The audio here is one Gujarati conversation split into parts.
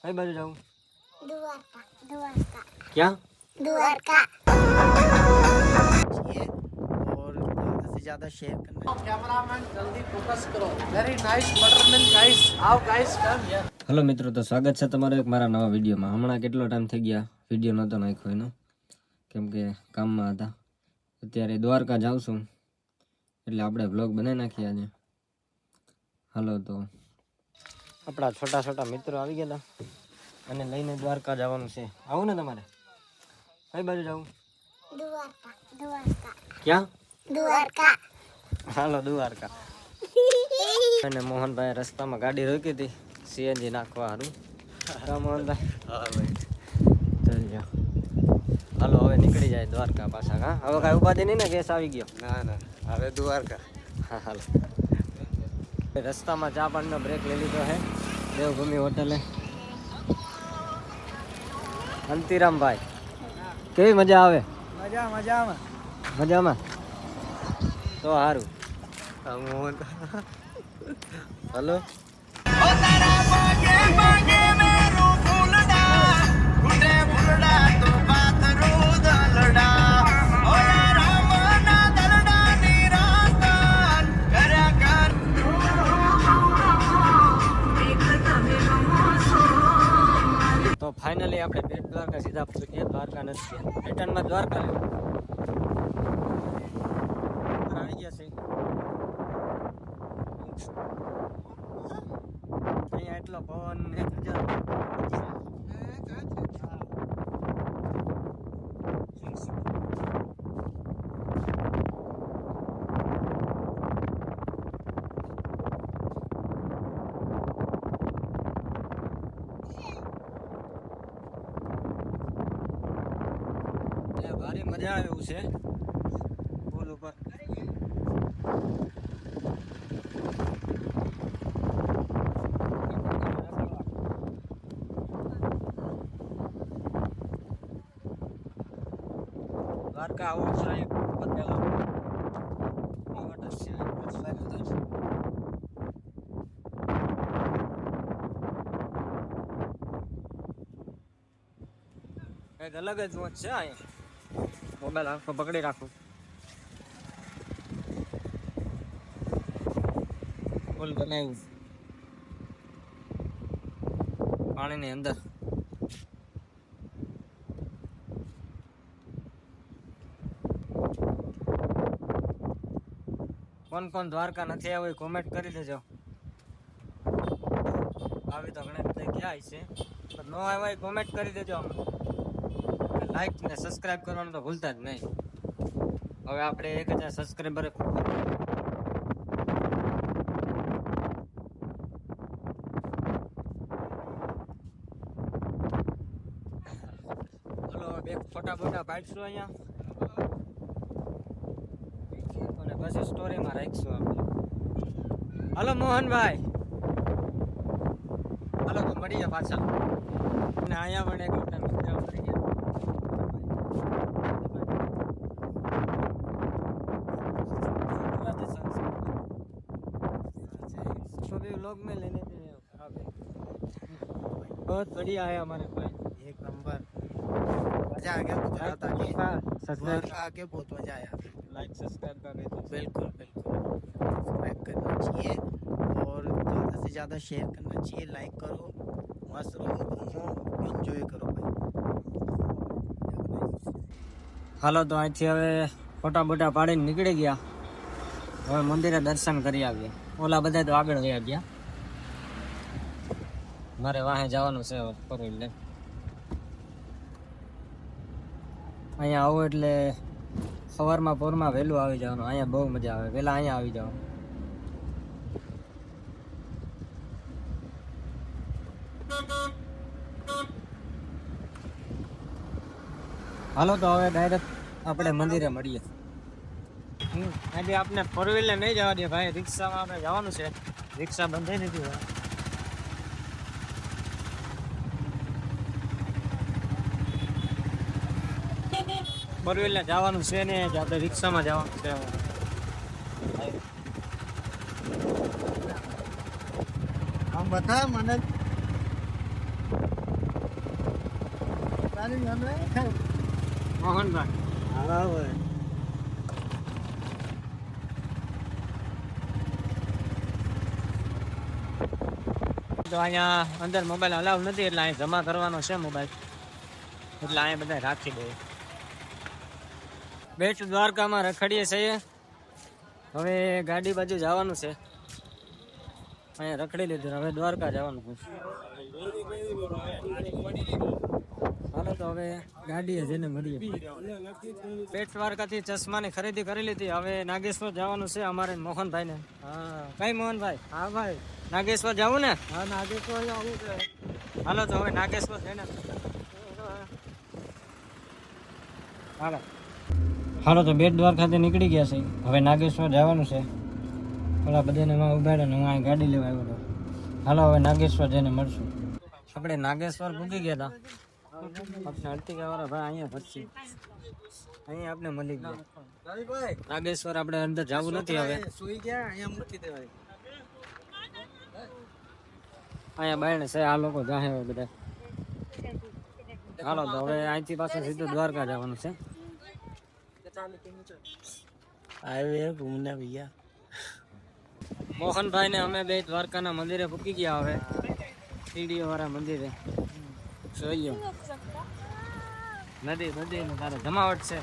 कई बाजू जाऊं? द्वारका द्वारका क्या? द्वारका। और ज़्यादा से ज़्यादा शेयर करना। कैमरामैन जल्दी फोकस करो। वेरी नाइस बटरमैन गाइस, आओ गाइस कम हियर। हेलो मित्रों, तो स्वागत है તમારો એક મારા નવા વિડીયોમાં. હમણાં કેટલો ટાઈમ થઈ ગયા વિડીયો નહોતો નાખ્યો એનો, કેમ કે કામમાં હતા. અત્યારે દ્વારકા જાઉં છું એટલે આપણે વ્લોગ બનાવી નાખીએ આજે. હાલો, તો આપણા છોટા છોટા મિત્રો આવી ગયા અને લઈને દ્વારકા જવાનું છે. આવું ને તમારે? કઈ બાજુ જાવું? द्वारका द्वारका ક્યાં? द्वारका। હાલો દ્વારકા. અને મોહનભાઈ રસ્તામાં ગાડી રોકી હતી સીએનજી નાખવા સારું. હા મોહનભાઈ. હા ભાઈ, ચાલ જાઓ. હાલો હવે નીકળી જાય દ્વારકા પાછા. હા, હવે કાંઈ ઉપાધિ નહીં ને? ગેસ આવી ગયો? ના ના, હવે દ્વારકા. હા હાલો. રસ્તામાં ચા પાણીનો બ્રેક લઈ લીધો છે દેવભૂમિ હોટલે. અંતિરામભાઈ, કેવી મજા આવે? મજામાં. મજામાં તો સારું. મોહન હેલો. તો ફાઇનલી આપણે બેટ દ્વારકા સીધા પહોંચીએ. દ્વારકા નથી ગયા, રિટર્નમાં દ્વારકા લેવું. આવી ગયા છે અહીંયા એટલો પવન ને ભારી મજા આવે એવું છે પુલ ઉપર. દ્વારકા આવું છે બદલેલા કંઈક અલગ જ મોજ છે અહીંયા. મોબાઈલ આંખો પકડી રાખું. પુલ બનાવ્યું પાણીની અંદર. કોણ કોણ દ્વારકા નથી આવ્યું એ કોમેન્ટ કરી દેજો. આવી તો ઘણા બધા ગયા છે, પણ ન આવ્યા એ કોમેન્ટ કરી દેજો. લાઈક ને સબસ્ક્રાઇબ કરવાનું તો ભૂલતા જ નહીં. હવે આપણે 1000 સબસ્ક્રાઇબર બે ફોટા બોટા પાડશું અહીંયા અને પછી સ્ટોરીમાં રાખીશું આપણે. હાલો મોહનભાઈ, હાલો તો મળીએ પાછા. અને અહીંયા પણ એક મોટા મિત્ર મળી ગયા. लोग में लेने के लिए खराब है. बहुत बढ़िया है हमारे भाई, एक नंबर. मजा आ गया गुजरात आके. सब्सक्राइब आके बहुत मजा आया. लाइक सब्सक्राइब कर देते. बिल्कुल बिल्कुल सब्सक्राइब करना चाहिए और ज़्यादा से ज़्यादा शेयर करना चाहिए. लाइक करो, मस्त रहो, घूमो, एंजॉय करो भाई. હાલો તો અહીંથી હવે ફોટા બોટા પાડીને નીકળી ગયા. હવે મંદિરે દર્શન કરી આવ્યા. ઓલા બધા તો આગળ વયા ગયા. મારે વાહે જવાનું છે ફોર વ્હીલ લઈને. અહીંયા આવું એટલે સવારમાં પોરમાં વહેલું આવી જવાનું. અહીંયા બહુ મજા આવે. વહેલા અહીંયા આવી જવાનું. હાલો તો હવે ડાયરેક્ટ આપણે મંદિરે મળીએ. આજે આપણે ફોર વ્હીલર નહીં જવા દે ભાઈ, રિક્ષામાં આપણે જવાનું છે. રિક્ષા બંધ થઈ નથી. ફોર વ્હીલર જવાનું છે ને આપણે રિક્ષામાં જવાનું છે. આમ બતા મને મોહનભાઈ હા ભાઈ તો અહીંયા અંદર મોબાઈલ અલાઉ નથી એટલે અહીં જમા કરવાનો છે મોબાઈલ એટલે અહીંયા બધા રાખી દે. બેટ દ્વારકામાં રખડીએ છીએ. હવે ગાડી બાજુ જવાનું છે. અહીંયા રખડી લીધું હવે દ્વારકા જવાનું છે. હાલો તો હવે ગાડીએ જઈને મળીએ. બેટ દ્વારકાથી ચશ્માની ખરીદી કરી લીધી. હવે નાગેશ્વર જવાનું છે અમારે મોહનભાઈને. હા કઈ મોહનભાઈ? હા ભાઈ નાગેશ્વર જવું ને? હા નાગેશ્વર જવું છે. હાલો તો હવે નાગેશ્વર જઈને હાલો હાલો તો બેટ દ્વારકાથી નીકળી ગયા છે. હવે નાગેશ્વર જવાનું છે. ઓલા બધાને એમાં ઉભાડે ને હું અહીં ગાડી લેવા આવ્યો હતો. હાલો હવે નાગેશ્વર જઈને મળશું. આપણે નાગેશ્વર પૂકી ગયા હતા. આપણે અર્ટિકા વાળા ભાઈ અહીંયા ફરશે. અહીંયા આપણે મળી ગયા. નાગેશ્વર આપણે અંદર જવું નથી હવે. સુઈ ગયા અહીંયા મૂકી દેવાય. અહીંયા બાયણે છે આ લોકો જાહે હવે બધા. હાલો તો હવે અહીંથી પાછું સીધું દ્વારકા જવાનું છે. आए घूमने भैया મોહનભાઈ ને અમે બે દ્વારકાના મંદિરે પૂકી ગયા. હવે સીડીઓ વાળા મંદિરે જોઈએ નદી નદી ને તારે જમાવટ છે.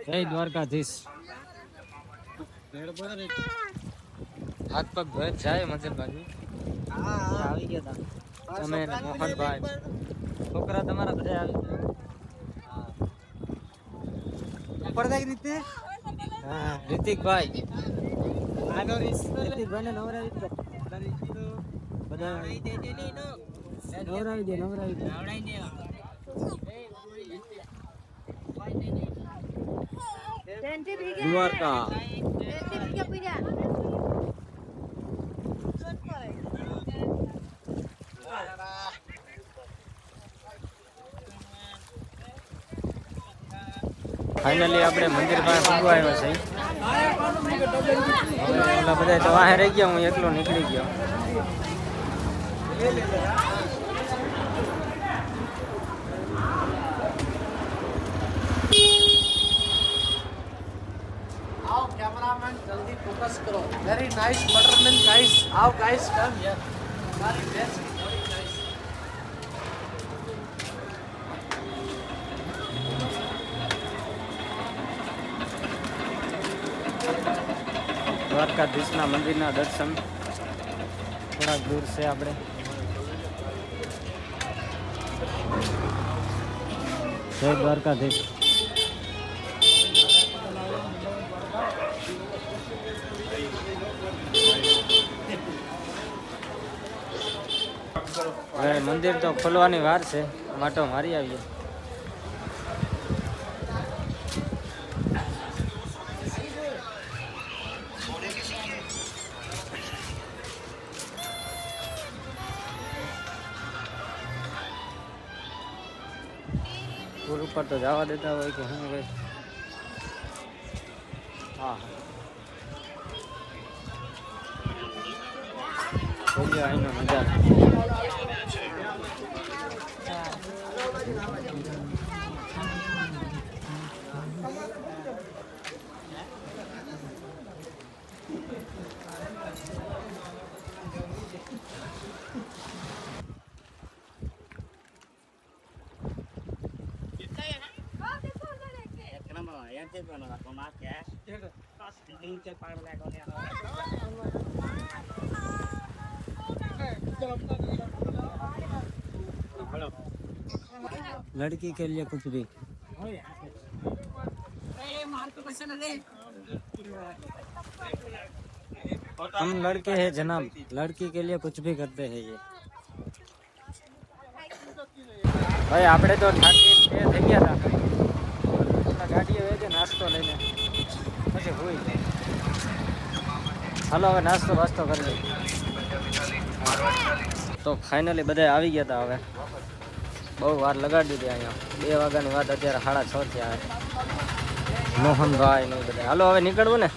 જય દ્વારકાધીશ. હાથ પગ ધોઈ જાય મંદિર બાજુ. આવી ગયા હતા તમે ને મોહનભાઈ. છોકરા તમારા બધા આવી ગયા. હા રિતિકભાઈ રિતિકભાઈ ને નવરાવી દો. બધા નવરાવી દે નવરાવી દે. દ્વારકા ફાઇનલી આપણે મંદિર પાસે પૂગવા આવ્યા છે. ઓલા બધા તો વાહે રહી ગયા. હું એકલો નીકળી ગયો. आओ कैमरामैन जल्दी फोकस करो. वेरी नाइस बटरमैन गाइस. आओ गाइस कम हियर. हमारी ड्रेस की बड़ी नाइस. દ્વારકાધીશના મંદિરના દર્શન થોડાક દૂર છે. આપણે જય દ્વારકાધીશ. હવે મંદિર તો ખોલવાની વાર છે. માટો મારી આવીએ. પુલ ઉપર તો જવા દેતા હોય કે શું ભાઈ. હા જોઈએ અહીંનો નજારો. लड़की के लिए कुछ भी हम लड़के हैं जनाब. लड़की के लिए कुछ भी करते हैं ये. भाई આપણે તો થાકી થઈ ગયા હતા. ગાડીએ વેચે નાસ્તો લઈને પછી હોઈ. હાલો હવે નાસ્તો વાસ્તો કરી લઈએ. તો ફાઇનલી બધા આવી ગયા હતા. હવે બહુ વાર લગાડી દીધી અહીંયા 2 વાગ્યાની વાત અત્યારે 6:30 થયા મોહનભાઈ ને બધા હાલો હવે નીકળવું ને